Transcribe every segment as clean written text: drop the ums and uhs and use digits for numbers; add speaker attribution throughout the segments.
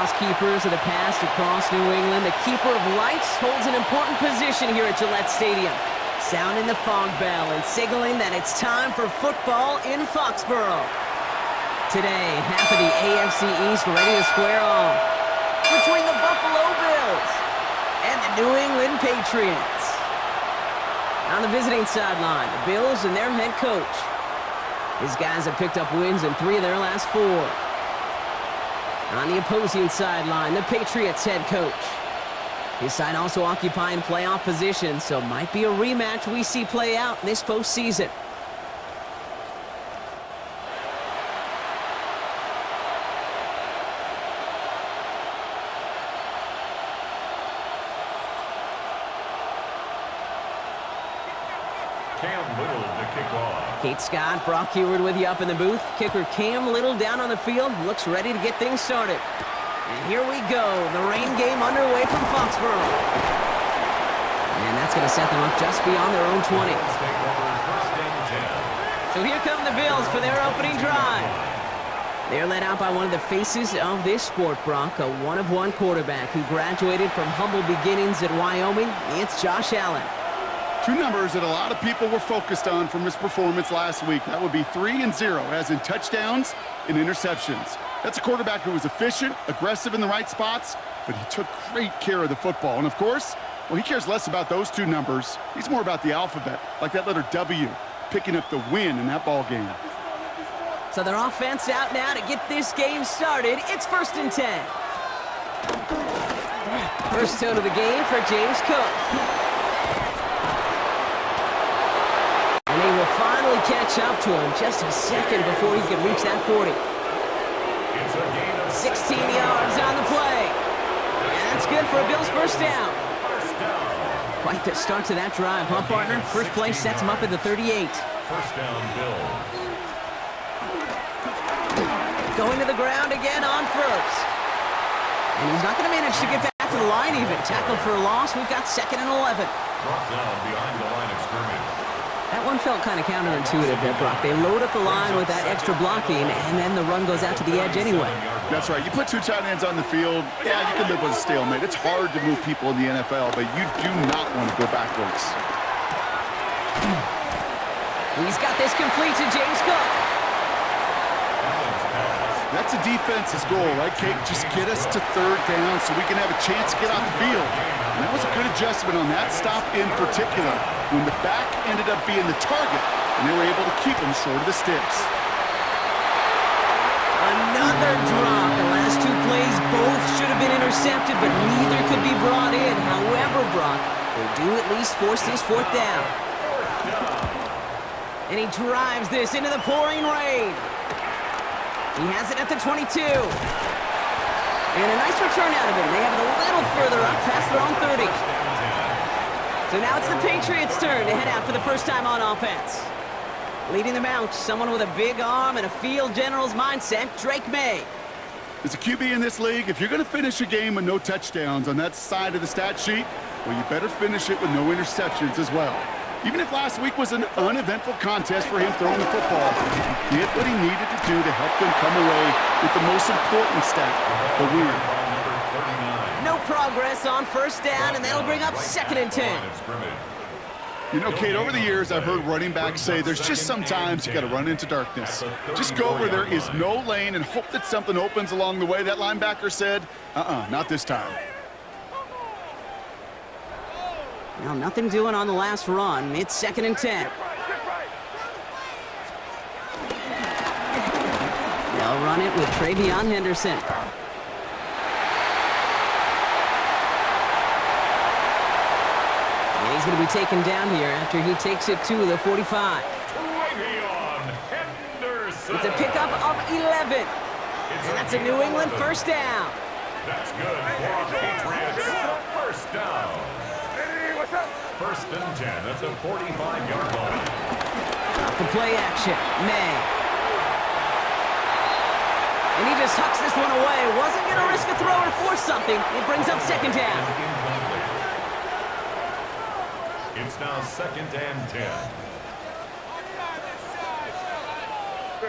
Speaker 1: lost keepers of the past across New England. The keeper of lights holds an important position here at Gillette Stadium, sounding the fog bell and signaling that it's time for football in Foxborough. Today, half of the AFC East ready to square off between the Buffalo Bills and the New England Patriots. On the visiting sideline, the Bills and their head coach. His guys have picked up wins in 3 of their last 4. On the opposing sideline, the Patriots head coach. His side also occupying playoff position, so might be a rematch we see play out this postseason. Kate Scott, Brock Heward with you up in the booth. Kicker Cam Little down on the field, looks ready to get things started. And here we go, the rain game underway from Foxborough. And that's going to set them up just beyond their own 20. So here come the Bills for their opening drive. They're led out by one of the faces of this sport, Brock, a one-of-one quarterback who graduated from humble beginnings at Wyoming. It's Josh Allen.
Speaker 2: 2 numbers that a lot of people were focused on from his performance last week. That would be 3 and 0, as in touchdowns and interceptions. That's a quarterback who was efficient, aggressive in the right spots, but he took great care of the football. And of course, well, he cares less about those 2 numbers. He's more about the alphabet, like that letter W, picking up the win in that ball game.
Speaker 1: So their offense out now to get this game started. It's 1st and 10. First tone of the game for James Cook. And they will finally catch up to him just a second before he can reach that 40. 16 yards on the play. And that's good for a Bills first down. Quite the start to that drive, huh, partner? First play sets him up at the 38.
Speaker 3: First down, Bills.
Speaker 1: Going to the ground again on first. And he's not going to manage to get back to the line even. Tackled for a loss. We've got 2nd and 11.
Speaker 3: Brought down behind the line of scrimmage.
Speaker 1: That one felt kind of counterintuitive there, Brock. They load up the line with that extra blocking, and then the run goes out to the edge anyway.
Speaker 2: That's right. You put 2 tight ends on the field, yeah, you can live with a stalemate. It's hard to move people in the NFL, but you do not want to go backwards.
Speaker 1: He's got this complete to James Cook.
Speaker 2: That's a defense's goal, right, Kate? Just get us to 3rd down so we can have a chance to get off the field. And that was a good adjustment on that stop in particular, when the back ended up being the target, and they were able to keep him short of the sticks.
Speaker 1: Another drop. The last 2 plays both should have been intercepted, but neither could be brought in. However, Brock, they do at least force this 4th down. And he drives this into the pouring rain. He has it at the 22. And a nice return out of him. They have it a little further up past their own 30. So now it's the Patriots' turn to head out for the first time on offense. Leading them out, someone with a big arm and a field general's mindset, Drake May.
Speaker 2: As a QB in this league, if you're going to finish a game with no touchdowns on that side of the stat sheet, well, you better finish it with no interceptions as well. Even if last week was an uneventful contest for him throwing the football, he did what he needed to do to help them come away with the most important stat, the win.
Speaker 1: No progress on first down, and that'll bring up 2nd and 10.
Speaker 2: You know, Kate, over the years, I've heard running backs say there's just sometimes you got to run into darkness. Just go where there is no lane and hope that something opens along the way. That linebacker said, not this time.
Speaker 1: Well, nothing doing on the last run. It's 2nd and 10. They'll run it with Travion Henderson. And he's going to be taken down here after he takes it to the 45. It's a pickup of 11. And that's a New England first down.
Speaker 3: That's good for Patriots. First down. 1st and 10 at the 45-yard line.
Speaker 1: Off the play action, May. And he just hucks this one away. Wasn't going to risk a throw or force something. It brings up 2nd down.
Speaker 3: It's now 2nd and 10.
Speaker 1: The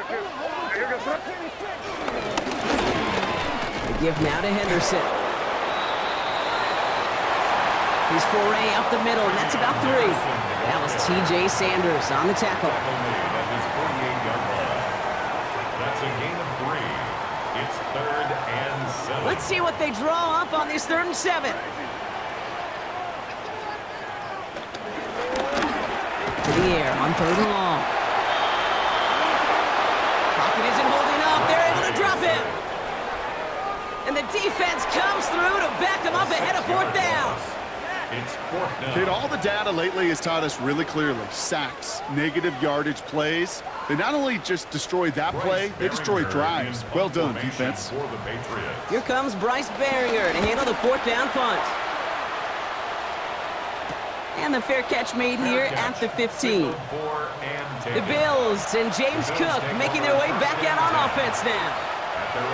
Speaker 1: give now to Henderson. His foray up the middle, and that's about 3. That was T.J. Sanders on the tackle.
Speaker 3: That's a gain of 3. It's 3rd and 7.
Speaker 1: Let's see what they draw up on this 3rd and 7. To the air on 3rd and long. Pocket isn't holding up. They're able to drop him. And the defense comes through to back him up ahead of 4th down.
Speaker 3: It's 4th down.
Speaker 2: Kid, all the data lately has taught us really clearly. Sacks, negative yardage plays. They not only just destroy that play, they destroy drives. Well done, defense.
Speaker 3: For the Patriots.
Speaker 1: Here comes Bryce Baringer to handle the 4th down punt. And the fair catch made here at the 15. The Bills and James Cook making their way back out on offense now.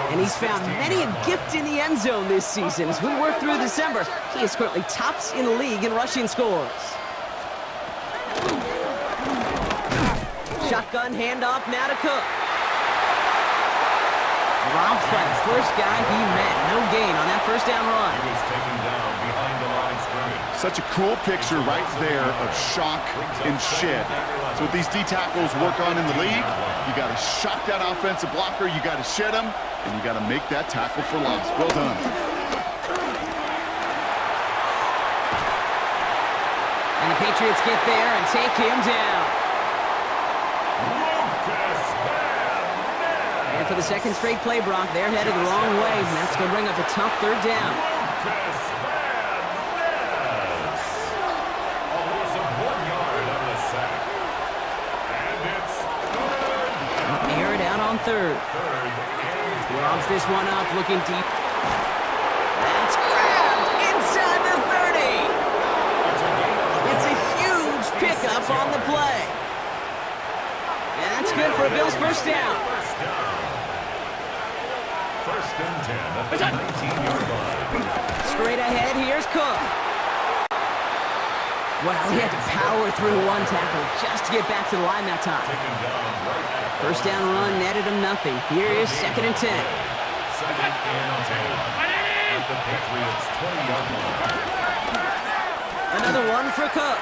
Speaker 1: And he's found many a gift in the end zone this season. As we work through December, he is currently tops in the league in rushing scores. Shotgun handoff now to Cook. Dropped by the first guy he met. No gain on that 1st down run.
Speaker 3: He was taken down behind the line of scrimmage.
Speaker 2: Such a cool picture right there of shock and shed. So what these D tackles work on in the league, you got to shock that offensive blocker, you got to shed him, and you got to make that tackle for loss. Well done.
Speaker 1: And the Patriots get there and take him down. And for the 2nd straight play, Brock, they're headed the wrong way, and that's going to bring up a tough 3rd down. Air it out on 3rd. Robs this one up, looking deep. That's grabbed inside the 30. It's a huge pickup on the play. And that's good for a Bills 1st down.
Speaker 3: 1st and 10 at the 19-yard line.
Speaker 1: Straight ahead, here's Cook. Well, he had to power through one tackle just to get back to the line that time. 1st down run netted him nothing. Here is 2nd and 10.
Speaker 3: 2nd and 10 at the Patriots 20-yard line.
Speaker 1: Another one for Cook.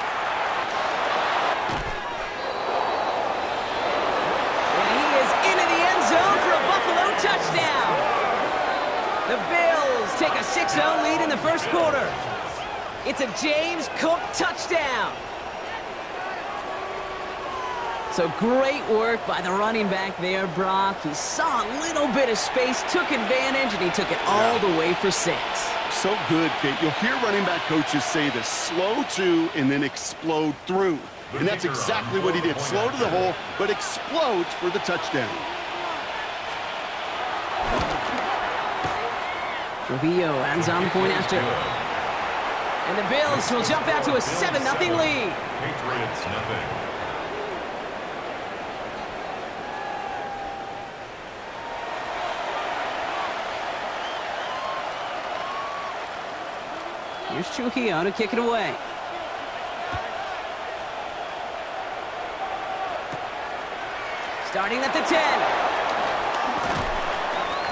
Speaker 1: And he is into the end zone for a Buffalo touchdown. The Bills take a 6-0 lead in the 1st quarter. It's a James Cook touchdown. So great work by the running back there, Brock. He saw a little bit of space, took advantage, and he took it all the way for 6.
Speaker 2: So good, Kate. You'll hear running back coaches say this: slow to and then explode through. And that's exactly what he did. Slow to the hole, but explodes for the touchdown.
Speaker 1: Trujillo ends on the point after. And the Bills will jump out to a 7-0 lead.
Speaker 3: Patriots nothing.
Speaker 1: Here's Trujillo to kick it away. Starting at the 10.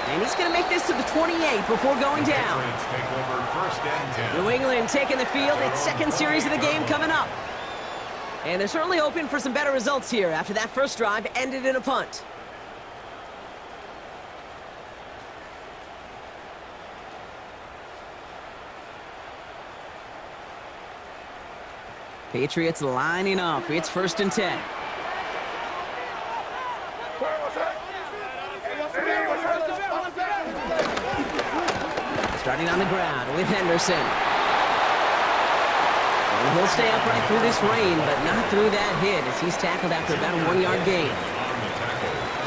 Speaker 1: And he's going to make this to the 28 before going down.
Speaker 3: Patriots take over 1st and 10.
Speaker 1: New England taking the field. Its 2nd series of the game coming up. And they're certainly hoping for some better results here after that first drive ended in a punt. Patriots lining up. It's 1st and 10. Starting on the ground with Henderson. And he'll stay upright through this rain, but not through that hit as he's tackled after about a 1-yard gain.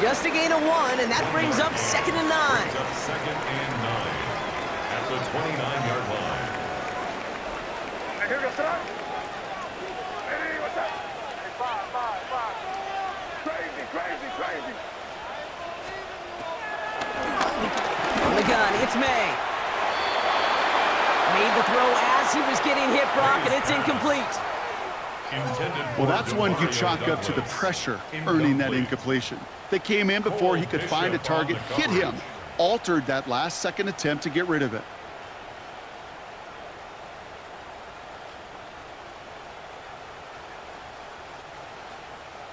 Speaker 1: Just a gain of 1, and that brings up 2nd and 9.
Speaker 3: 2nd and 9 at the 29-yard line.
Speaker 1: On the gun, it's May. Made the throw as he was getting hit, Brock, and it's incomplete.
Speaker 2: Well, that's one you chalk up to the pressure earning that incompletion. They came in before he could find a target, hit him, altered that last-second attempt to get rid of it.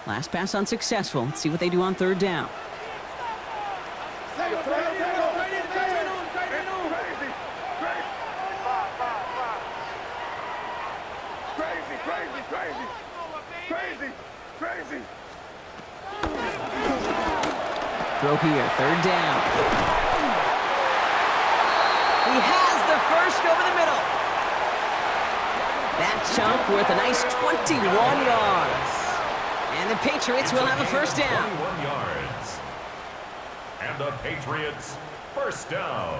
Speaker 1: Last pass unsuccessful. Let's see what they do on third down. Throw here, third down. He has the first over the middle. That chunk worth a nice 21 yards. And the Patriots will have a first down.
Speaker 3: 21 yards. And the Patriots, first down.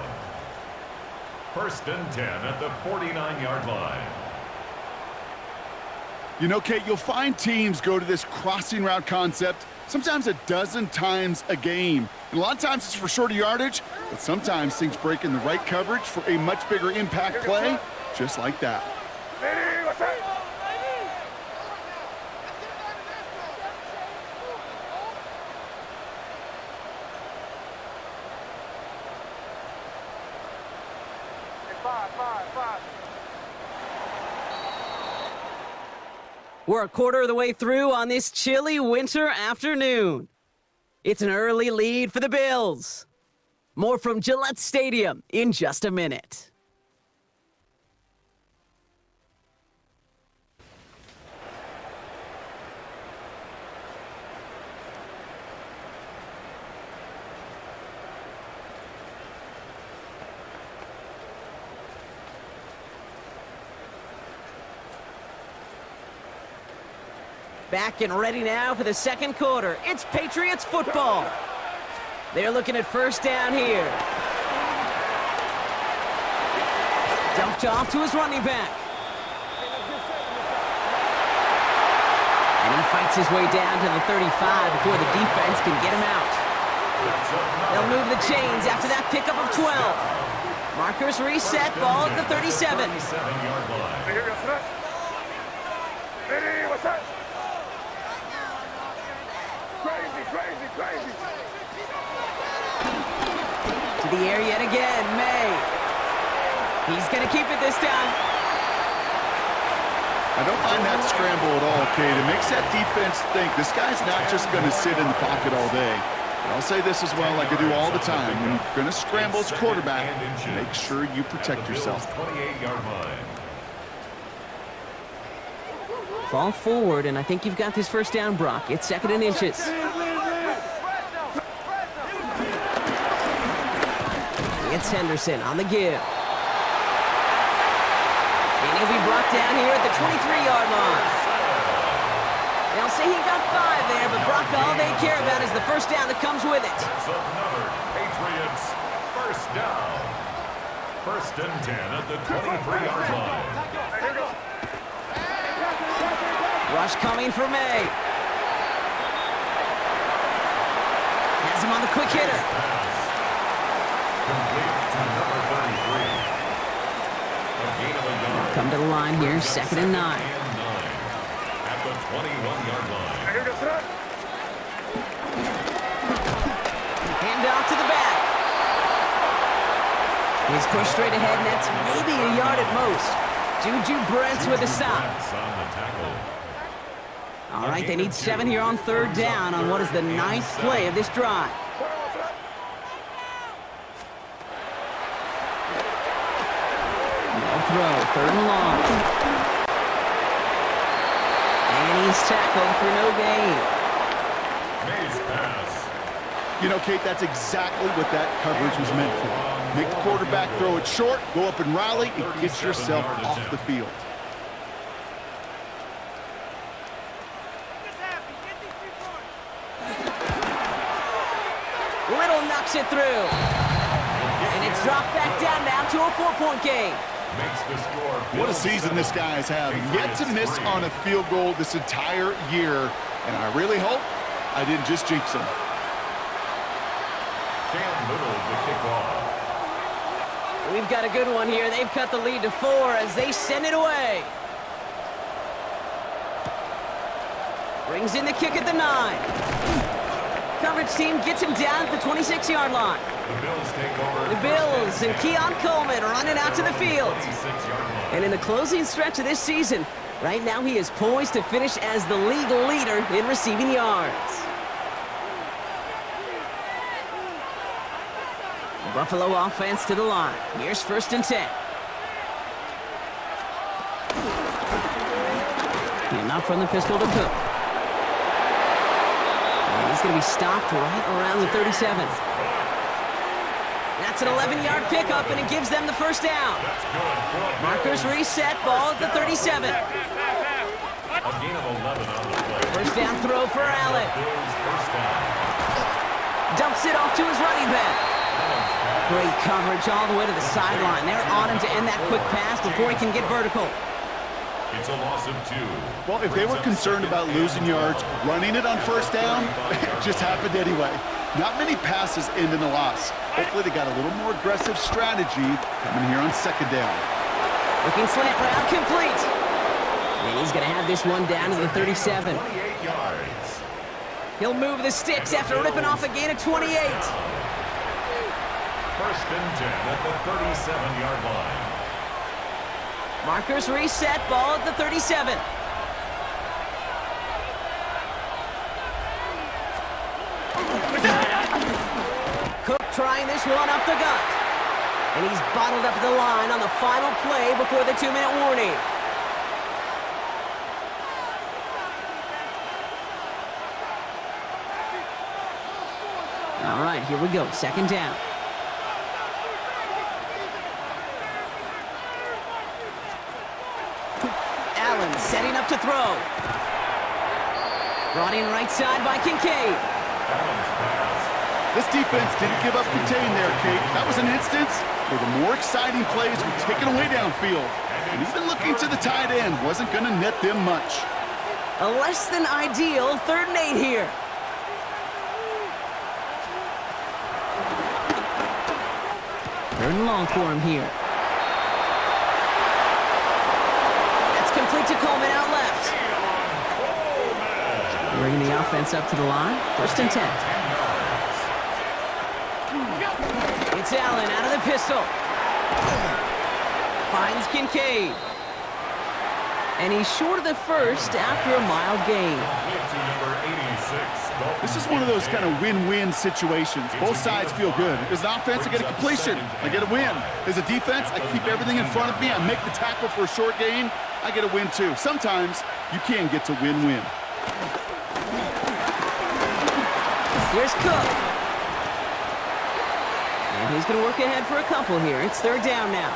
Speaker 3: First and 10 at the 49-yard line.
Speaker 2: You know, Kate, you'll find teams go to this crossing route concept sometimes a dozen times a game. And a lot of times it's for shorter yardage, but sometimes things break in the right coverage for a much bigger impact play, just like that.
Speaker 1: We're a quarter of the way through on this chilly winter afternoon. It's an early lead for the Bills. More from Gillette Stadium in just a minute. Back and ready now for the second quarter. It's Patriots football. They're looking at first down here. Dumped off to his running back. And he fights his way down to the 35 before the defense can get him out. They'll move the chains after that pickup of 12. Markers reset, ball at the 37.
Speaker 3: 37-yard line.
Speaker 1: To the air yet again, May. He's going to keep it this time.
Speaker 2: I don't mind that scramble at all, Kate. It makes that defense think this guy's not just going to sit in the pocket all day. But I'll say this as well, like I do all the time. When you're going to scramble as quarterback, make sure you protect yourself.
Speaker 3: 28-yard line.
Speaker 1: Fall forward, and I think you've got this first down, Brock. It's second and inches. It's Henderson on the give. And he'll be brought down here at the 23-yard line. They'll say he got 5 there, but Brock, all they care about is the first down that comes with it.
Speaker 3: It's another Patriots first down. First and 10 at the 23-yard line.
Speaker 1: Rush coming for May. Has him on the quick hitter.
Speaker 3: Complete to number 33. A gain of a yard.
Speaker 1: Come to the line here, second and 9.
Speaker 3: At the 21-yard line.
Speaker 1: Hand off to the back. He's pushed straight ahead, and that's maybe a yard at most. Juju Brents with a stop.
Speaker 3: On the tackle.
Speaker 1: All right, they need 7 here on third down on what is the 9th play of this drive. No throw, third and long. And he's tackled for no gain.
Speaker 3: May's pass.
Speaker 2: You know, Kate, that's exactly what that coverage was meant for. Make the quarterback throw it short, go up and rally, and get yourself off the field.
Speaker 1: Little knocks it through. And it's dropped back down now to a 4-point game.
Speaker 3: Makes the score.
Speaker 2: What a season this guy has had. Yet to miss on a field goal this entire year. And I really hope I didn't just jinx him.
Speaker 3: Cam Little to kick off.
Speaker 1: We've got a good one here. They've cut the lead to 4 as they send it away. Brings in the kick at the 9. Coverage team gets him down at the 26-yard line.
Speaker 3: The Bills take over.
Speaker 1: The Bills and Keon Coleman running out to the field. And in the closing stretch of this season, right now he is poised to finish as the league leader in receiving yards. The Buffalo offense to the line. Here's 1st and 10. And not from the pistol to Cook. And he's going to be stopped right around the 37. That's an 11-yard pickup, and it gives them the first down. Markers reset, ball at the 37.
Speaker 3: A gain of 11 on the play.
Speaker 1: First down throw for Allen. Dumps it off to his running back. Great coverage all the way to the sideline. They're on him to end that quick pass before he can get vertical.
Speaker 3: It's a loss of 2.
Speaker 2: Well, if they were concerned about losing yards, running it on 1st down, it just happened anyway. Not many passes end in a loss. Hopefully they got a little more aggressive strategy coming here on 2nd down.
Speaker 1: Looking slant route complete. And he's going to have this one down to the 37.
Speaker 3: 28 yards.
Speaker 1: He'll move the sticks after ripping off a gain of 28.
Speaker 3: 1st and 10 at the 37-yard line.
Speaker 1: Markers reset, ball at the 37. Cook trying this one up the gut. And he's bottled up the line on the final play before the 2-minute warning. All right, here we go, 2nd down. Allen setting up to throw. Brought in right side by Kincaid.
Speaker 2: This defense didn't give up contain there, Kate. That was an instance where the more exciting plays were taken away downfield. And even looking to the tight end wasn't going to net them much.
Speaker 1: A less than ideal 3rd and 8 here. Third and long for him here. That's complete to Coleman out left. Bringing the offense up to the line. 1st and 10. It's Allen out of the pistol. Finds Kincaid. And he's short of the first after a mild gain.
Speaker 2: This is one of those kind of win-win situations. Both sides feel good. As an offense, I get a completion. I get a win. As a defense, I keep everything in front of me. I make the tackle for a short gain. I get a win, too. Sometimes you can get to win-win.
Speaker 1: Here's Cook. And he's going to work ahead for a couple here. It's 3rd down now.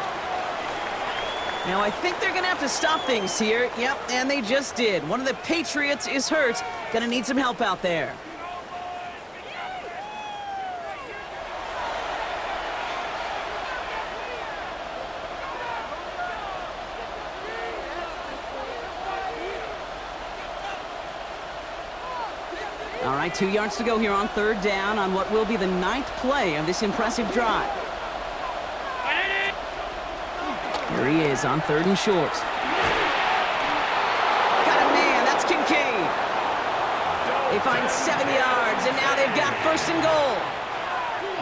Speaker 1: Now, I think they're going to have to stop things here. Yep, and they just did. One of the Patriots is hurt. Going to need some help out there. All right, 2 yards to go here on 3rd down on what will be the 9th play of this impressive drive. Here he is on 3rd and short. Got a man, that's Kincaid. They find 7 yards, and now they've got 1st and goal.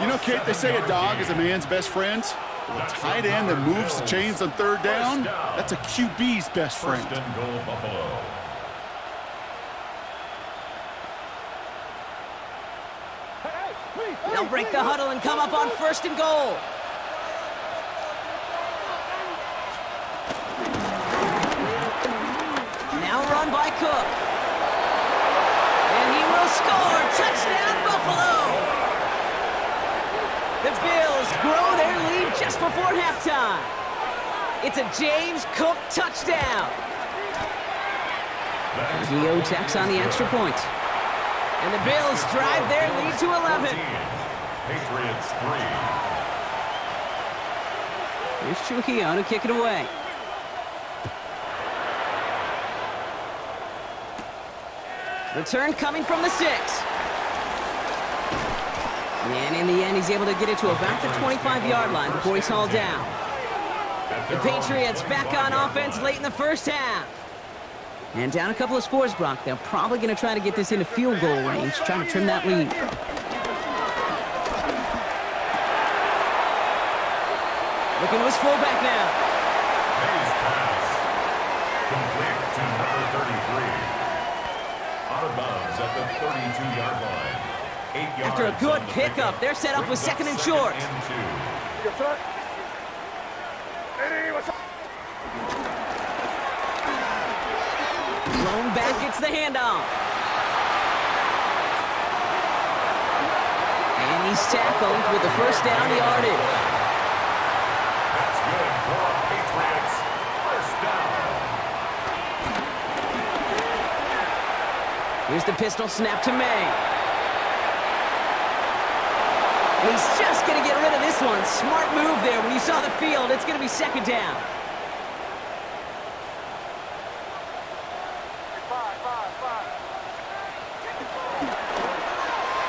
Speaker 2: You know, Kate, they say a dog is a man's best friend. Well, a tight end that moves the chains on 3rd down, that's a QB's best friend.
Speaker 3: 1st and goal, Buffalo.
Speaker 1: They'll break the huddle and come up on 1st and goal. Now run by Cook. And he will score. Touchdown, Buffalo. The Bills grow their lead just before halftime. It's a James Cook touchdown. Gio tacks on the extra point. And the Bills drive their lead to 11.
Speaker 3: Patriots 3.
Speaker 1: Here's Trujillo to kick it away. Return coming from the 6. And in the end, he's able to get it to about the 25-yard line before he's hauled down. The Patriots back on offense late in the first half. And down a couple of scores, Brock. They're probably going to try to get this into field goal range, trying to trim that lead. Looking to his fullback now.
Speaker 3: Hayes' pass. Complete to number 33. Out of bounds at the 32-yard line. 8 yards.
Speaker 1: After a good pickup, they're set up with second and short. Blown back gets the handoff. And he's tackled with the first down yardage.
Speaker 3: That's good for Patriots. First down.
Speaker 1: Here's the pistol snap to May. And he's just going to get rid of this one. Smart move there when you saw the field. It's going to be second down.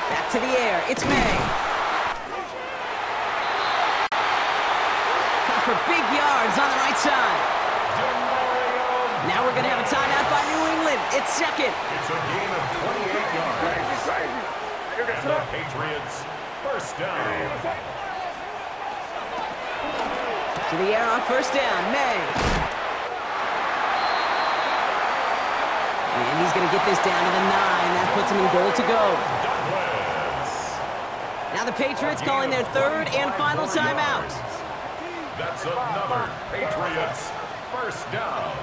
Speaker 1: Back to the air. It's May. Caught for big yards on the right side. Now we're going to have a timeout by New England. It's second.
Speaker 3: It's a gain of 28 yards. And the Patriots, first down.
Speaker 1: To the air on first down. May. And he's going to get this down to the 9. That puts him in goal to go. Now the Patriots calling their third and final timeout.
Speaker 3: That's another Patriots first down.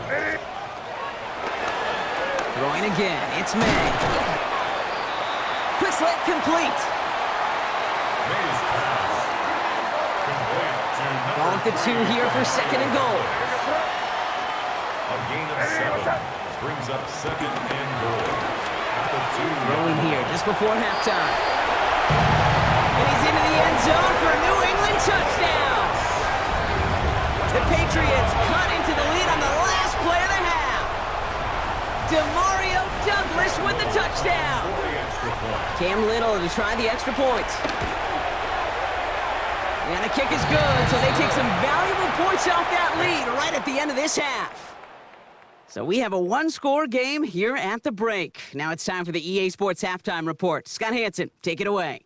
Speaker 1: Throwing again. It's May. Quick slant complete.
Speaker 3: May's pass. Complete to
Speaker 1: Ball
Speaker 3: number
Speaker 1: at the 2 here for second and goal.
Speaker 3: A gain of 7 brings up second and goal. At the 2.
Speaker 1: Throwing here just before halftime. And he's into the end zone for a New England touchdown. The Patriots cut into the lead on the last play of the half. DeMario Douglas with the touchdown. Cam Little to try the extra point. And the kick is good, so they take some valuable points off that lead right at the end of this half. So we have a one-score game here at the break. Now it's time for the EA Sports Halftime Report. Scott Hansen, take it away.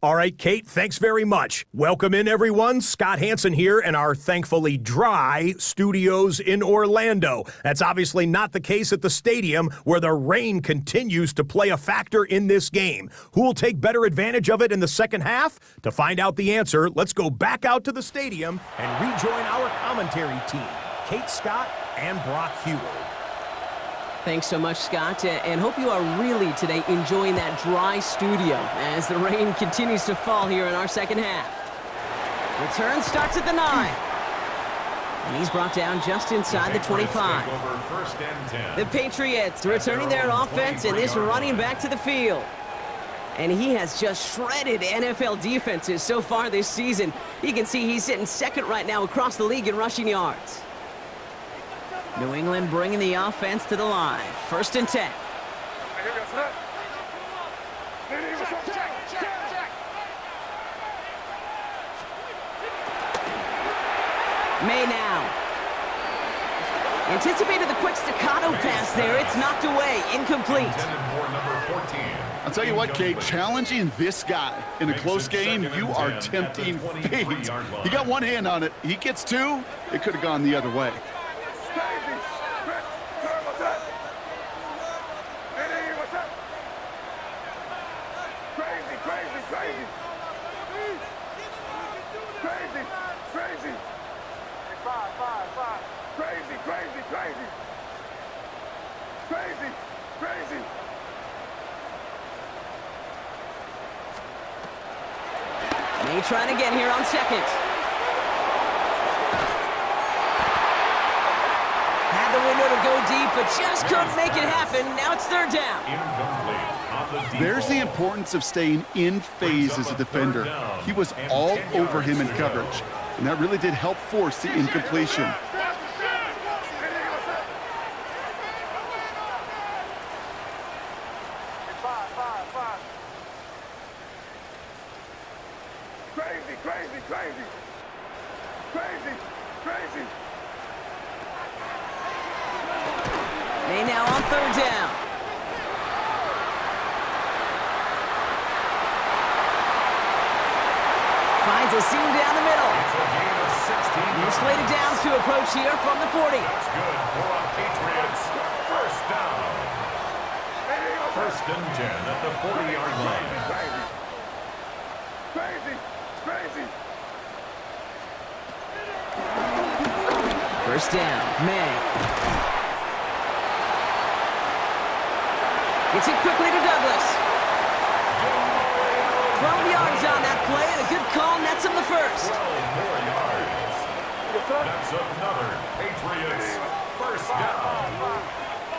Speaker 4: All right, Kate, thanks very much. Welcome in, everyone. Scott Hansen here in our thankfully dry studios in Orlando. That's obviously not the case at the stadium, where the rain continues to play a factor in this game. Who will take better advantage of it in the second half? To find out the answer, let's go back out to the stadium and rejoin our commentary team, Kate Scott and Brock Hewell.
Speaker 1: Thanks so much, Scott, and hope you are really today enjoying that dry studio as the rain continues to fall here in our second half. Return starts at the 9. And he's brought down just inside the 25. The Patriots returning their offense and this running back to the field. And he has just shredded NFL defenses so far this season. You can see he's sitting second right now across the league in rushing yards. New England bringing the offense to the line. First and 10. May now. Anticipated the quick staccato pass there. It's knocked away. Incomplete.
Speaker 2: I'll tell you what, Kate, challenging this guy in a close game, you are tempting fate. He got one hand on it. He gets two. It could have gone the other way.
Speaker 1: May trying again here on second. Had the window to go deep, but just couldn't make it happen. Now it's third down.
Speaker 2: There's the importance of staying in phase as a defender. He was all over him in coverage, and that really did help force the incompletion.
Speaker 1: May now on third down. Finds a seam down the middle.
Speaker 3: It's a gain of 16
Speaker 1: New
Speaker 3: yards.
Speaker 1: slated downs to approach here from the 40.
Speaker 3: That's good for a Patriots first down. First and 10 at the 40-yard line.
Speaker 1: First down, May. Gets it quickly to Douglas. 12 yards on that play, and a good call nets him the first.
Speaker 3: 12 more yards. That's another Patriots first down.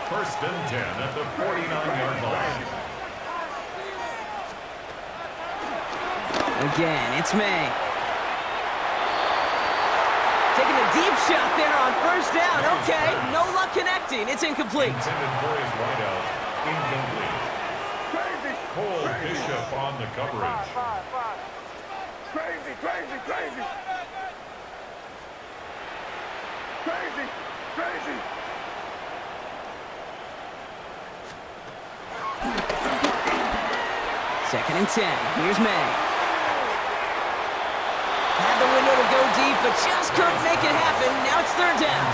Speaker 3: First and 10 at the 49-yard line.
Speaker 1: Again, it's May. Taking a deep shot there on first down. Okay, no luck connecting. It's incomplete.
Speaker 3: Intended for his wideout. Incomplete. Cole Bishop on the coverage.
Speaker 1: Second and 10. Here's May. Had the window to go deep, but just couldn't make it happen. Now it's third down.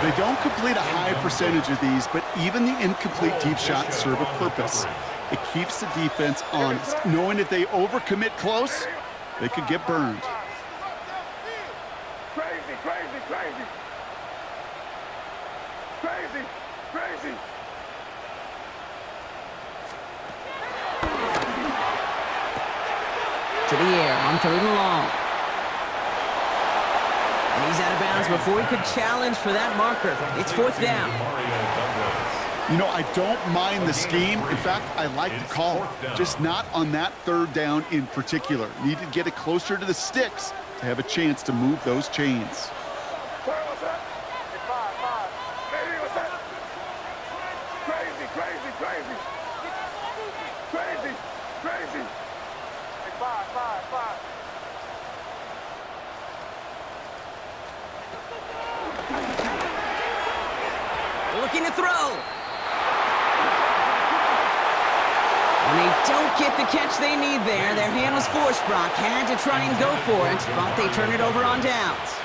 Speaker 2: They don't complete a high percentage of these, but even the incomplete deep shots serve a purpose. It keeps the defense honest, knowing if they overcommit close, they could get burned.
Speaker 1: To the air on third and long. And he's out of bounds before he could challenge for that marker. It's fourth down.
Speaker 2: You know, I don't mind the scheme. In fact, I like the call. Just not on that third down in particular. Need to get it closer to the sticks to have a chance to move those chains.
Speaker 1: Looking to throw. And they don't get the catch they need there. Their hand was forced, Brock. Had to try and go for it, but they turn it over on downs.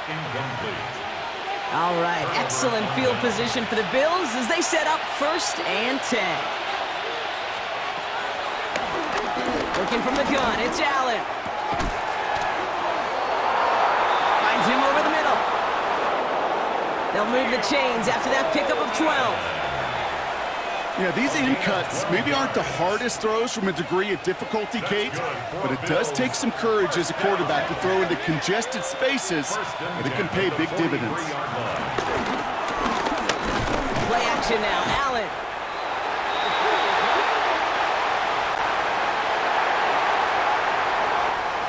Speaker 1: All right, excellent field position for the Bills as they set up first and 10. Looking from the gun, it's Allen. Finds him over the middle. They'll move the chains after that pickup of 12.
Speaker 2: Yeah, these in cuts maybe aren't the hardest throws from a degree of difficulty, Kate, but it does take some courage as a quarterback to throw into congested spaces, but it can pay big dividends.
Speaker 1: Play action now, Allen.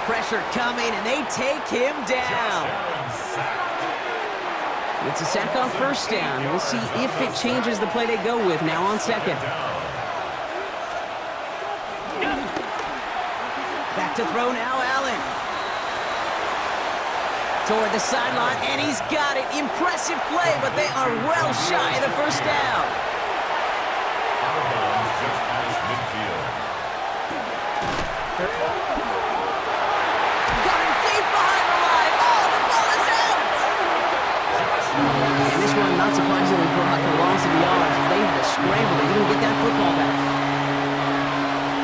Speaker 1: Pressure coming, and they take him down. It's a sack on first down. We'll see if it changes the play they go with now on second. Back to throw now, Allen. Toward the sideline, and he's got it. Impressive play, but they are well shy of the first down. Got him deep behind the line. Oh, the ball is out! And this one, not surprisingly, Brock, the loss of the yards as they had to scramble to even get that football back.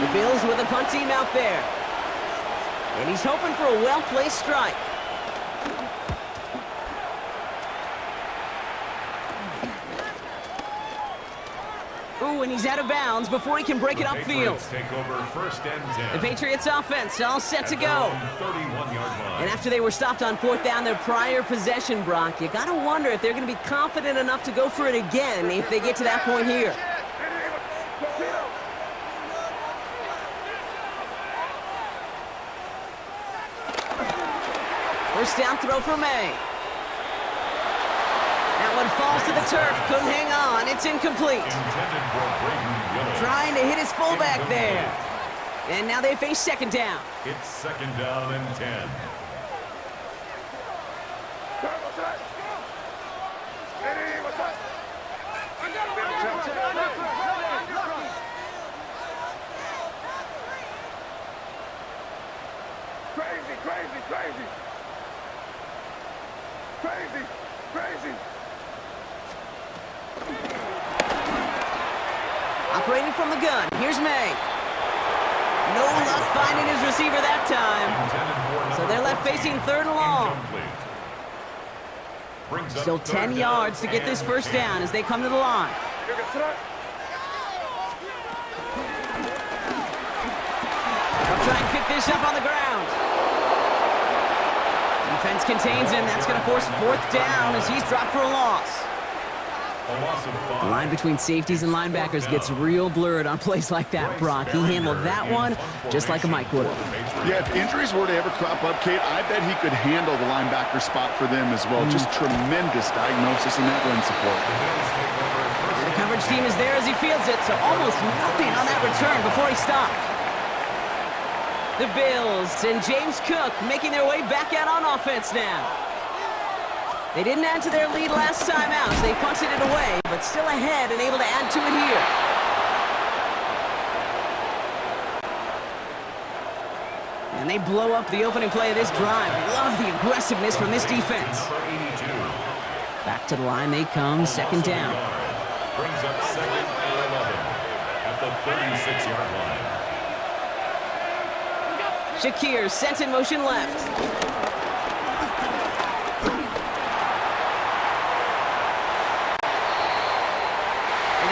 Speaker 1: The Bills with a punt team out there. And he's hoping for a well-placed strike. Ooh, and he's out of bounds before he can break it upfield.
Speaker 3: Take over first and 10.
Speaker 1: The Patriots offense all set to go.
Speaker 3: 31-yard line.
Speaker 1: And after they were stopped on fourth down their prior possession, Brock, you gotta wonder if they're gonna be confident enough to go for it again if they get to that point here. First down throw for May. That one falls to the turf. Couldn't hang on. It's incomplete. Trying to hit his fullback there. And now they face second down.
Speaker 3: It's second down and 10.
Speaker 1: Operating from the gun, here's May. No luck finding his receiver that time. So they're left facing third and long. Still 10 yards to get this first down as they come to the line. They'll try and pick this up on the ground. Defense contains him. That's going to force fourth down as he's dropped for a loss. The line between safeties and linebackers gets real blurred on plays like that, Brock. He handled that one just like a Mike would have.
Speaker 2: Yeah, if injuries were to ever crop up, Kate, I bet he could handle the linebacker spot for them as well. Just tremendous diagnosis in that run support.
Speaker 1: The coverage team is there as he fields it, so almost nothing on that return before he stopped. The Bills and James Cook making their way back out on offense now. They didn't add to their lead last time out, so they punted it away, but still ahead and able to add to it here. And they blow up the opening play of this drive. Love the aggressiveness from this defense. Back to the line they come, second down.
Speaker 3: Brings up second and 11 at the 36-yard line.
Speaker 1: Shakir sent in motion left.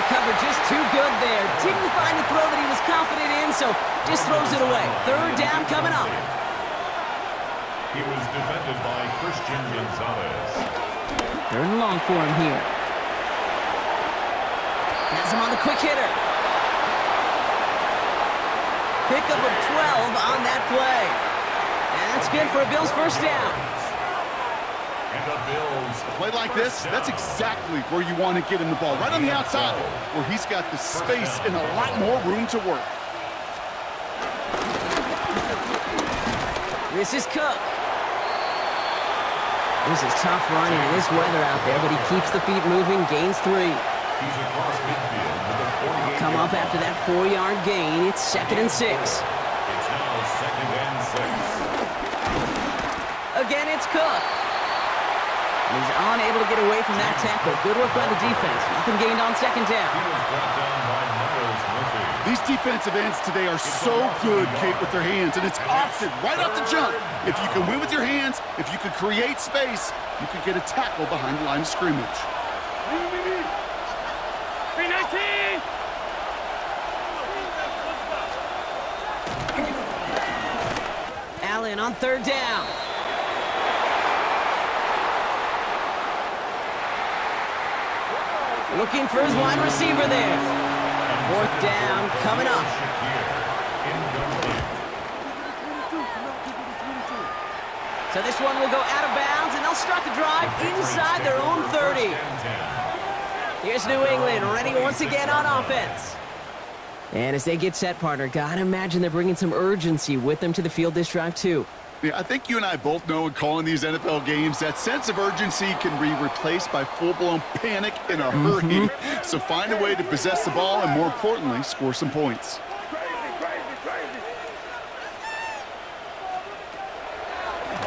Speaker 1: Cover just too good there. Didn't find the throw that he was confident in, so just throws it away. Third down coming up.
Speaker 3: He was defended by Christian Gonzalez.
Speaker 1: Third and long for him here. Has him on the quick hitter. Pickup of 12 on that play. And that's good for a Bills first down.
Speaker 3: And the Bills.
Speaker 2: A play like this, that's exactly where you want to get him the ball. Right on the outside, where he's got the space and a lot more room to work.
Speaker 1: This is Cook. This is tough running in this weather out there, but he keeps the feet moving, gains 3.
Speaker 3: He's across midfield with a 48.
Speaker 1: Come up after that 4-yard gain. It's second and 6.
Speaker 3: It's now second and 6.
Speaker 1: Again, it's Cook. He's unable to get away from that tackle. Good work by the defense. Nothing gained on second down.
Speaker 3: He was brought down by Miles Murphy.
Speaker 2: These defensive ends today are so good, Kate, with their hands, and it's often right off the jump. If you can win with your hands, if you can create space, you can get a tackle behind the line of scrimmage.
Speaker 1: Allen on third down. Looking for his wide receiver there. Fourth down coming up. So this one will go out of bounds, and they'll start the drive inside their own 30. Here's New England ready once again on offense. And as they get set, partner, gotta imagine they're bringing some urgency with them to the field this drive too.
Speaker 2: Yeah, I think you and I both know in calling these NFL games, that sense of urgency can be replaced by full-blown panic in a hurry. So find a way to possess the ball and, more importantly, score some points.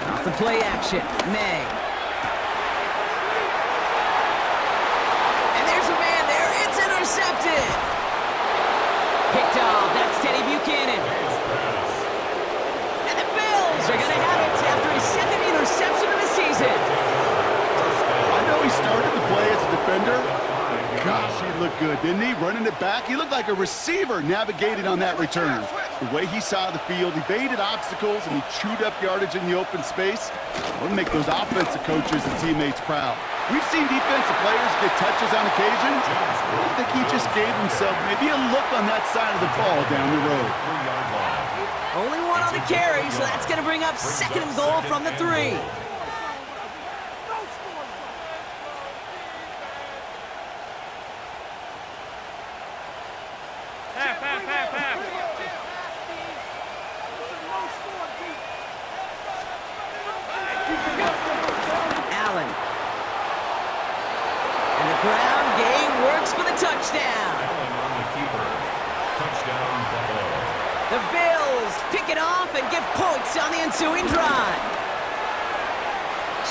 Speaker 1: Off the play action, May. And there's a man there. It's intercepted. Picked off. That's Teddy Buchanan. And the Bills are going to have it after his second interception of the season.
Speaker 2: I know he started the play as a defender. Gosh, he looked good, didn't he? Running it back. He looked like a receiver navigating on that return. The way he saw the field, he evaded obstacles, and he chewed up yardage in the open space. It'll make those offensive coaches and teammates proud. We've seen defensive players get touches on occasion. I think he just gave himself maybe a look on that side of the ball down the road.
Speaker 1: Only one on the carry, so that's going to bring up second and goal from the 3. Allen. And the ground game works for the touchdown.
Speaker 3: Allen on the keeper. Touchdown, Buffalo.
Speaker 1: The Bills pick it off and get points on the ensuing drive.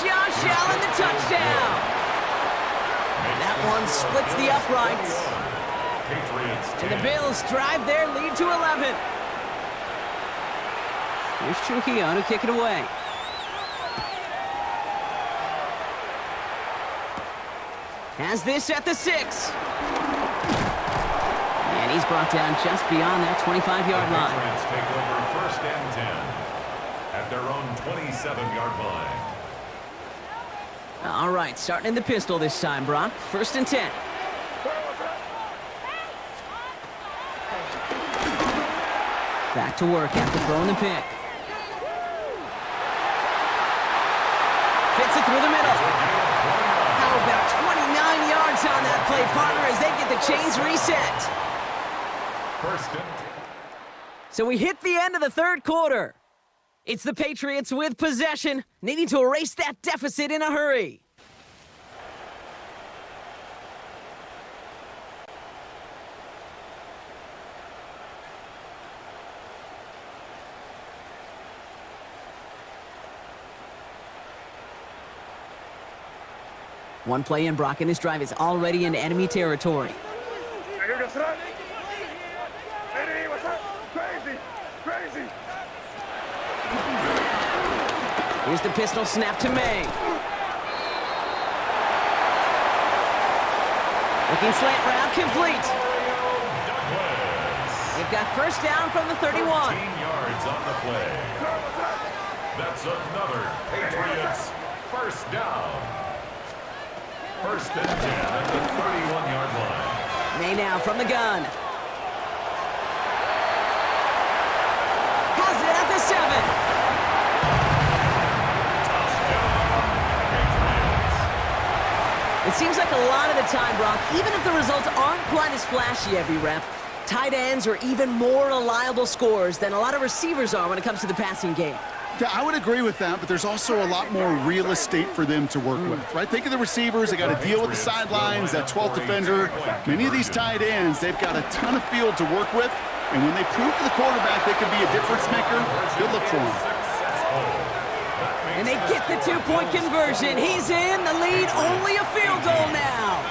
Speaker 1: Josh Allen, the touchdown. That one splits the uprights. And the Bills drive their lead to 11. Here's Trujillo to kick it away. Has this at the 6. And he's brought down just beyond that 25-yard line.
Speaker 3: Patriots take over 1st and 10 at their own 27-yard line.
Speaker 1: All right, starting in the pistol this time, Brock. 1st and 10. Back to work after throwing the pick. Fits it through the middle. How about 29 yards on that play, partner, as they get the chains reset.
Speaker 3: 1st and 10.
Speaker 1: So we hit the end of the 3rd quarter. It's the Patriots with possession, needing to erase that deficit in a hurry. One play in, Brock, and this drive is already in enemy territory. Here's the pistol snap to May. Looking slant route, complete. They've got 1st down from the 31.
Speaker 3: 13 yards on the play. That's another Patriots 1st down. 1st and 10 at the 31-yard line.
Speaker 1: May now from the gun. Has it at the 7. It seems like a lot of the time, Brock, even if the results aren't quite as flashy every rep, tight ends are even more reliable scorers than a lot of receivers are when it comes to the passing game.
Speaker 2: Yeah, I would agree with that, but there's also a lot more real estate for them to work with, right? Think of the receivers. They got to deal with the sidelines, that 12th defender. Many of these tight ends, they've got a ton of field to work with, and when they prove to the quarterback they could be a difference maker, they'll look for him.
Speaker 1: And they get the 2-point conversion. He's in. The lead, only a field goal now.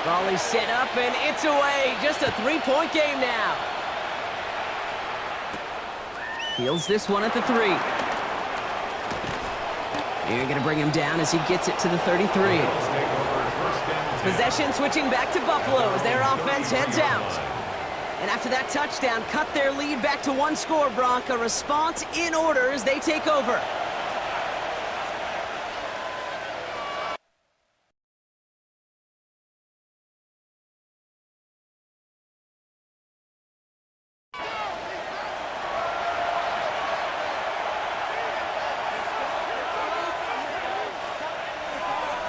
Speaker 1: Ball is set up, and it's away. Just a 3-point game now. Fields this one at the 3. They're going to bring him down as he gets it to the 33. Possession switching back to Buffalo as their offense heads out. And after that touchdown, cut their lead back to 1 score, Brock. A response in order as they take over.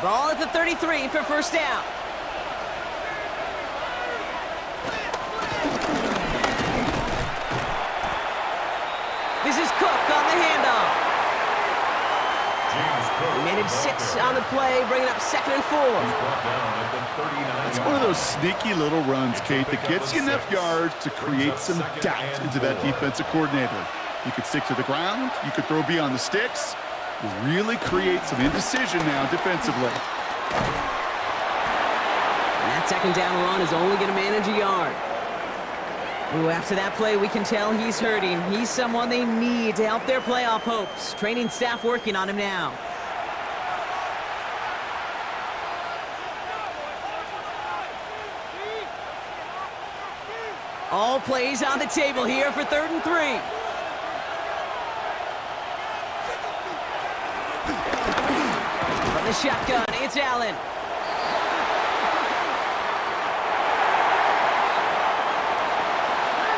Speaker 1: Ball at the 33 for 1st down. This is Cook on the handoff. He made it 6 on the play, bringing up 2nd and 4.
Speaker 2: It's one of those sneaky little runs, Kate, that gets you enough yards to create some doubt into that defensive coordinator. You could stick to the ground, you could throw beyond the sticks, really create some indecision now defensively.
Speaker 1: And that 2nd down run is only going to manage a yard. Ooh, after that play, we can tell he's hurting. He's someone they need to help their playoff hopes. Training staff working on him now. All plays on the table here for 3rd and 3. From the shotgun, it's Allen.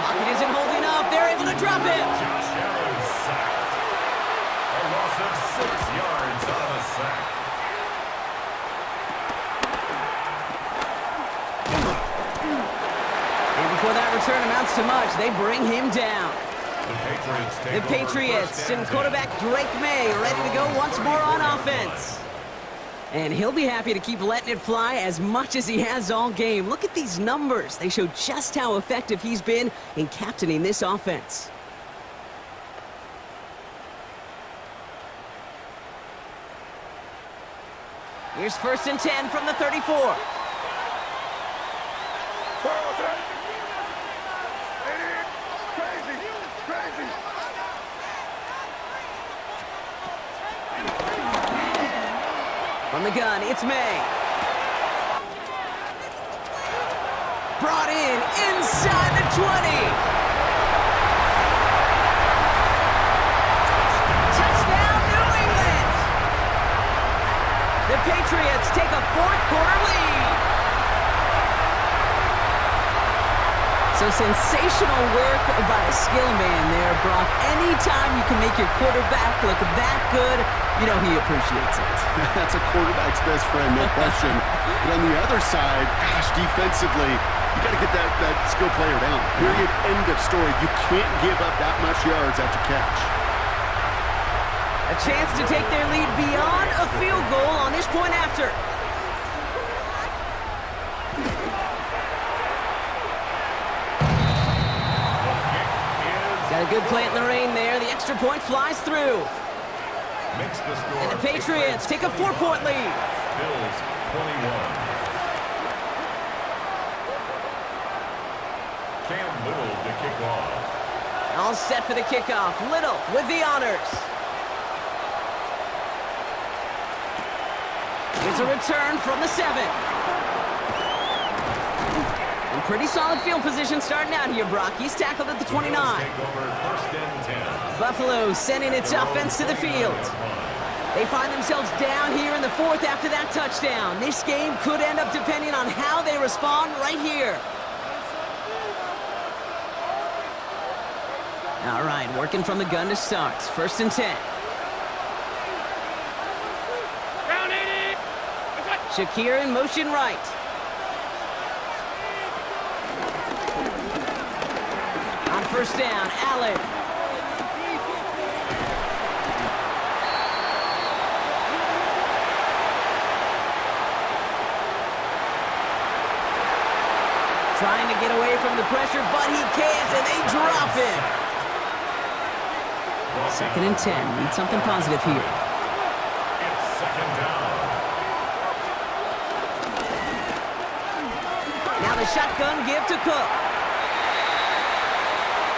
Speaker 1: Pocket isn't holding up. They're able to drop it.
Speaker 3: Josh Allen sacked. A loss of 6 yards on a sack.
Speaker 1: And before that return amounts to much, they bring him down. The Patriots and quarterback Drake May ready to go once more on offense. And he'll be happy to keep letting it fly as much as he has all game. Look at these numbers. They show just how effective he's been in captaining this offense. Here's 1st and 10 from the 34. From the gun, it's May. Brought in inside the 20. Touchdown, New England. The Patriots take a 4th-quarter lead. So sensational work by a skill man there, Brock. Anytime you can make your quarterback look that good, you know he appreciates it.
Speaker 2: That's a quarterback's best friend, no question. But on the other side, gosh, defensively, you got to get that skill player down. Period, end of story. You can't give up that much yards after catch.
Speaker 1: A chance to take their lead beyond a field goal on this point after. Got a good plant in the rain there. The extra point flies through.
Speaker 3: Makes the score.
Speaker 1: And the Patriots take a 4-point lead.
Speaker 3: Bills 21. Cam Little to kick off.
Speaker 1: All set for the kickoff. Little with the honors. It's a return from the 7. And pretty solid field position starting out here, Brock. He's tackled at the 29.
Speaker 3: Take over 1st and 10.
Speaker 1: Buffalo sending its offense to the field. They find themselves down here in the 4th after that touchdown. This game could end up depending on how they respond right here. All right, working from the gun to start. 1st and 10. Shakir in motion right. On 1st down, Allen. Trying to get away from the pressure, but he can't, and they drop him. 2nd and 10. Need something positive here.
Speaker 3: It's 2nd down.
Speaker 1: Now the shotgun give to Cook.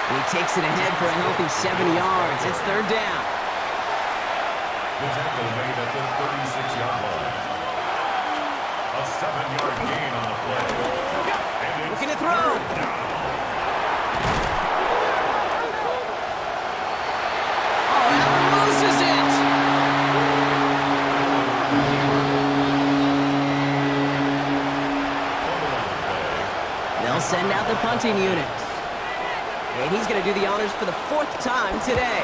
Speaker 1: And he takes it ahead for a healthy 70 yards. It's 3rd down.
Speaker 3: The tackle made at the 36-yard line. A 7-yard gain on the play.
Speaker 1: Looking to throw. Oh, Allen loses it. They'll send out the punting unit. And he's going to do the honors for the 4th time today.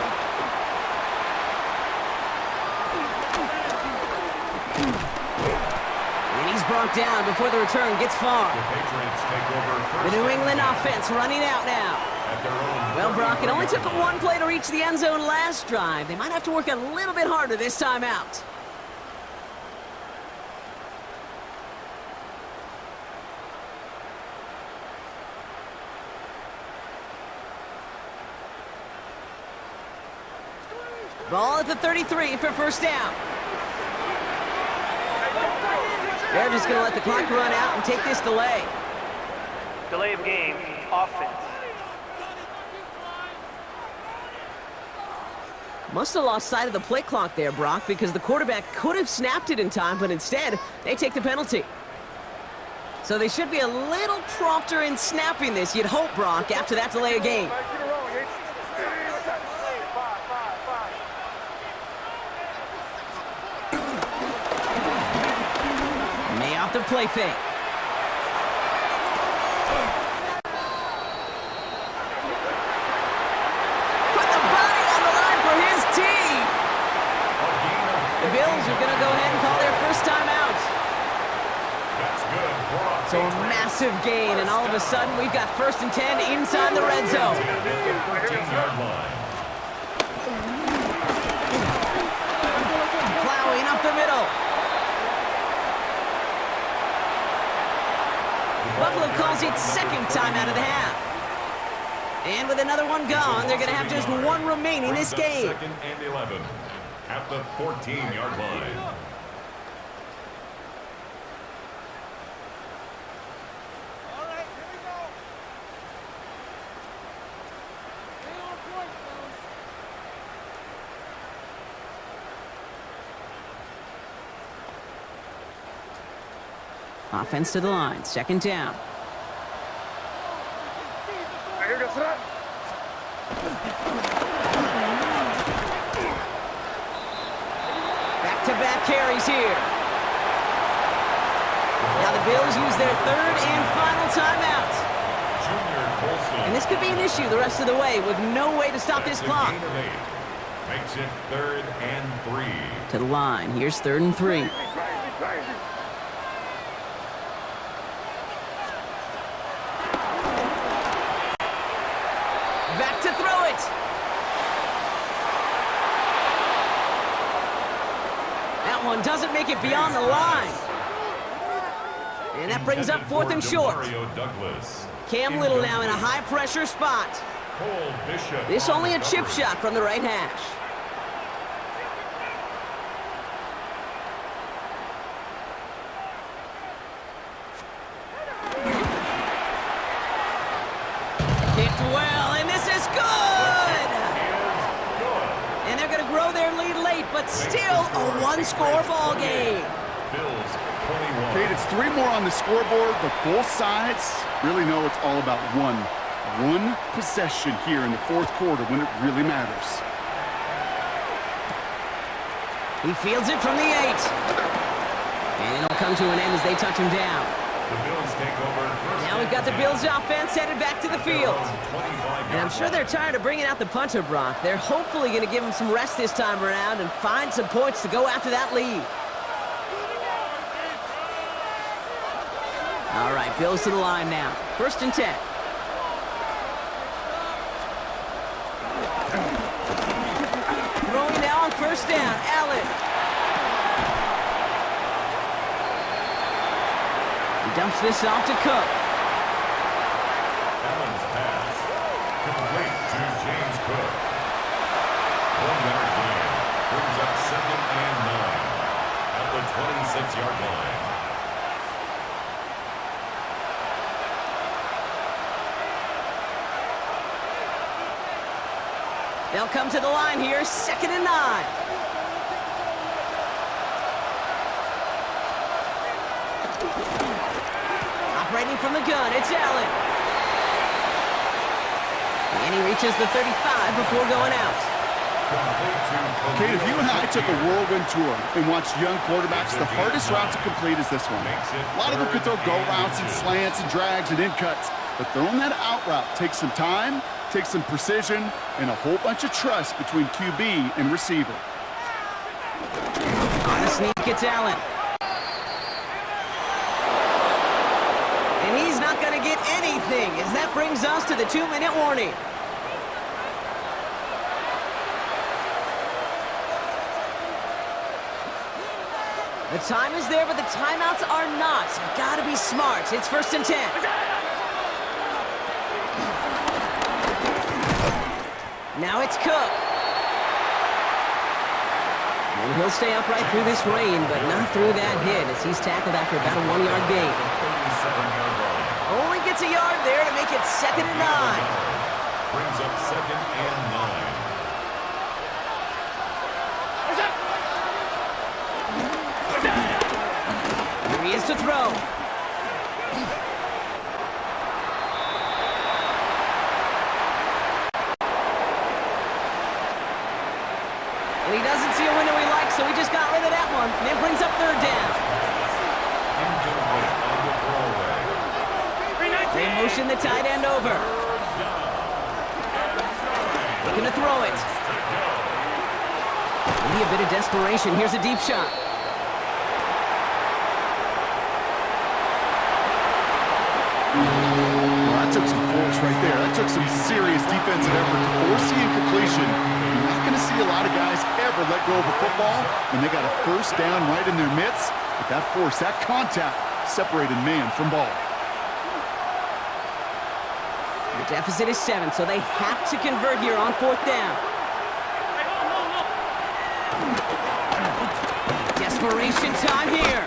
Speaker 1: And he's brought down before the return gets far.
Speaker 3: The Patriots take over
Speaker 1: The New England offense running out now.
Speaker 3: at their own.
Speaker 1: Well, Brock, it only took them 1 play to reach the end zone last drive. They might have to work a little bit harder this time out. Ball at the 33 for 1st down. They're just going to let the clock run out and take this delay.
Speaker 5: Delay of game, offense.
Speaker 1: Must have lost sight of the play clock there, Brock, because the quarterback could have snapped it in time, but instead, they take the penalty. So they should be a little prompter in snapping this, you'd hope, Brock, after that delay of game. May off the play fake. Put the body on the line for his team. The Bills are going to go ahead and call their 1st time out.
Speaker 3: That's good.
Speaker 1: So a massive gain, and all of a sudden, we've got 1st and 10 inside the red zone.
Speaker 3: 13-yard line.
Speaker 1: Plowing up the middle. Buffalo calls it 2nd time out of the half. And with another one gone, they're going to have just 1 remaining this game.
Speaker 3: 2nd and 11 at the 14-yard line.
Speaker 1: Offense to the line, 2nd down. Back-to-back carries here. Now the Bills use their 3rd and final timeout. And this could be an issue the rest of the way with no way to stop this clock.
Speaker 3: Makes it 3rd and 3.
Speaker 1: To the line, here's 3rd and 3. Back to throw it. That one doesn't make it beyond the line. And that brings up 4th and short. Cam Little now in a high-pressure spot. This only a chip shot from the right hash. Kicked well, and this is good! And they're going to grow their lead late, but still a one-score ball game.
Speaker 2: Kate, it's 3 more on the scoreboard, but both sides really know it's all about one possession here in the 4th quarter when it really matters.
Speaker 1: He fields it from the 8. And it'll come to an end as they touch him down.
Speaker 3: The Bills take over.
Speaker 1: Now we've got the Bills offense headed back to the field. And I'm sure they're tired of bringing out the punter, Brock. They're hopefully going to give him some rest this time around and find some points to go after that lead. All right, Bills to the line now. 1st and 10. Throwing now on 1st down, Allen. He dumps this off to Cook.
Speaker 3: Allen's pass complete to James Cook. 1-yard gain brings up 2nd and 9 at the 26-yard line.
Speaker 1: They'll come to the line here, 2nd and 9. Operating from the gun, it's Allen. And he reaches the 35 before going out.
Speaker 2: Kate, if you and I took a whirlwind tour and watched young quarterbacks, the hardest route to complete is this one. A lot of them could throw go routes and slants and drags and in cuts, but throwing that out route takes some time, takes some precision, and a whole bunch of trust between QB and receiver.
Speaker 1: On the sneak, it's Allen. And he's not going to get anything as that brings us to the 2-minute warning. The time is there, but the timeouts are not. You've got to be smart. It's 1st and 10. Now it's Cook. And he'll stay upright through this rain, but not through that hit as he's tackled after about a 1-yard gain. Only gets a yard there to make it 2nd and 9.
Speaker 3: Brings up 2nd and 9.
Speaker 1: Here he is to throw. And he doesn't see a window he likes, so he just got rid of that one. And it brings up 3rd down. They motion the tight end over. Looking to throw it. Maybe a bit of desperation. Here's a deep shot.
Speaker 2: Well, that took some force right there. That took some serious defensive effort to force the incompletion. You're not going to see a lot of guys ever let go of a football when they got a 1st down right in their midst. But that force, that contact, separated man from ball.
Speaker 1: The deficit is 7, so they have to convert here on 4th down. Desperation time here.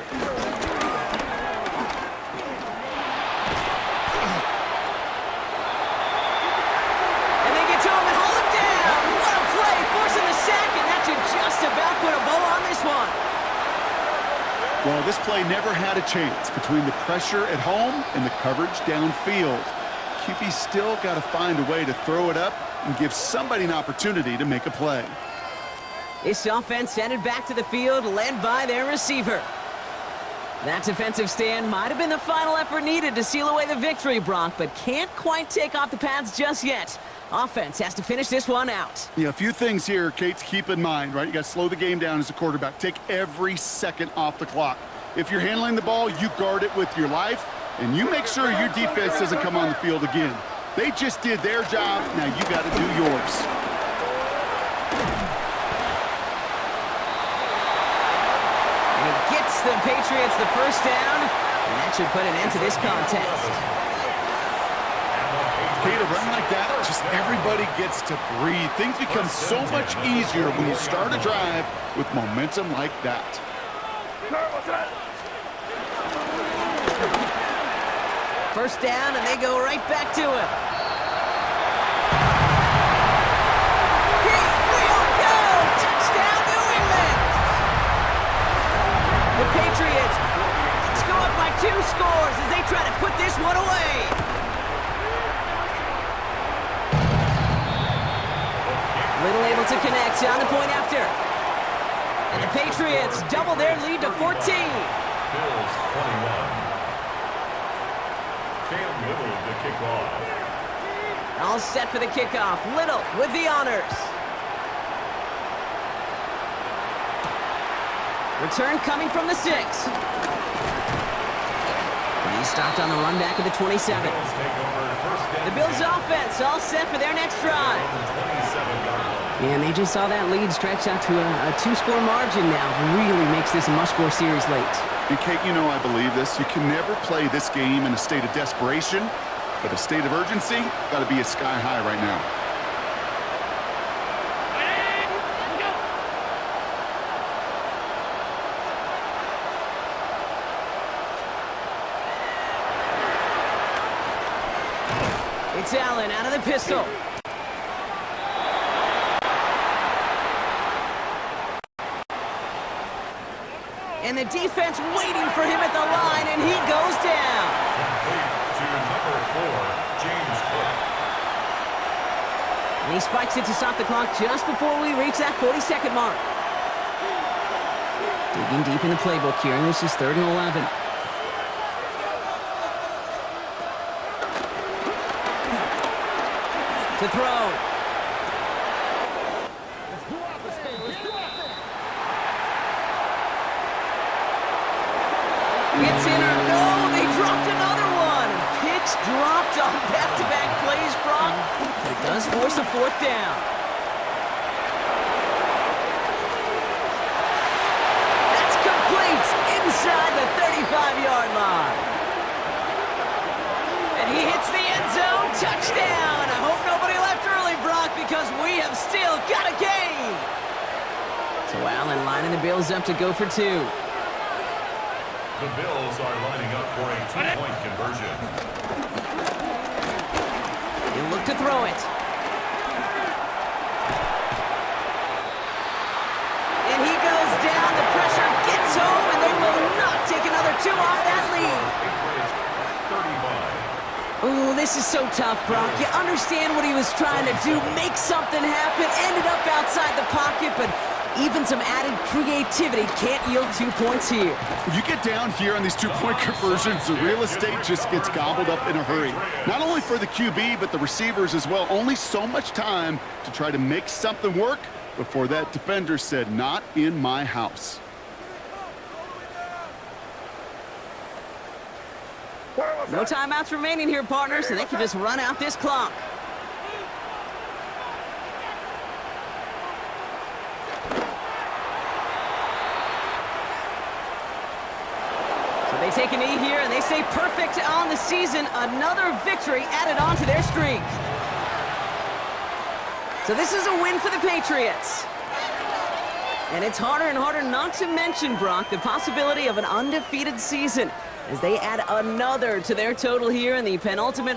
Speaker 1: And they get to him and hold him down. What a play, forcing the sack, and that should just about put a bow on this one.
Speaker 2: Well, this play never had a chance between the pressure at home and the coverage downfield. QB still got to find a way to throw it up and give somebody an opportunity to make a play.
Speaker 1: This offense headed back to the field, led by their receiver. That defensive stand might have been the final effort needed to seal away the victory, Brock, but can't quite take off the pads just yet. Offense has to finish this one out.
Speaker 2: Yeah, a few things here, Kate, to keep in mind, right? You got to slow the game down as a quarterback. Take every second off the clock. If you're handling the ball, you guard it with your life, and you make sure your defense doesn't come on the field again. They just did their job. Now you got to do yours.
Speaker 1: And he gets the Patriots the first down, and that should put an end to this contest.
Speaker 2: Kate, a run like that, just everybody gets to breathe. Things become so much easier when you start a drive with momentum like that.
Speaker 1: First down, and they go right back to him. He will go! Touchdown, New England! The Patriots go up by 2 scores as they try to put this one away. Little able to connect on the point after. And the Patriots double their lead to 14.
Speaker 3: Bills 21. Cam Little to kick off.
Speaker 1: All set for the kickoff. Little with the honors. Return coming from the 6. He stopped on the run back at the 27. The Bills offense all set for their next drive. And they just saw that lead stretch out to a 2-score margin now. Really makes this a must-score series late.
Speaker 2: And Kate, you know I believe this. You can never play this game in a state of desperation, but a state of urgency got to be at sky high right now.
Speaker 1: It's Allen out of the pistol. And the defense waiting for him at the line, and he goes down.
Speaker 3: To number 4, James Cook.
Speaker 1: And he spikes it to stop the clock just before we reach that 40-second mark. Digging deep in the playbook here, and this is 3rd and 11. To throw. It's in or no, they dropped another one. Pitch dropped on back-to-back plays, Brock. It does force a 4th down. That's complete inside the 35-yard line. And he hits the end zone, touchdown. I hope nobody left early, Brock, because we have still got a game. So Allen lining the Bills up to go for 2.
Speaker 3: The Bills are lining up for a 2-point conversion.
Speaker 1: He'll look to throw it. And he goes down. The pressure gets home, and they will not take another 2 off that lead. Ooh, this is so tough, Brock. You understand what he was trying to do, make something happen, ended up outside the pocket, but even some added creativity can't yield 2 points here.
Speaker 2: When you get down here on these 2-point conversions, the real estate just gets gobbled up in a hurry. Not only for the QB, but the receivers as well. Only so much time to try to make something work before that defender said, "Not in my house."
Speaker 1: No timeouts remaining here, partners, so they can just run out this clock. So they take a knee here, and they stay perfect on the season. Another victory added on to their streak. So this is a win for the Patriots. And it's harder and harder not to mention, Brock, the possibility of an undefeated season as they add another to their total here in the penultimate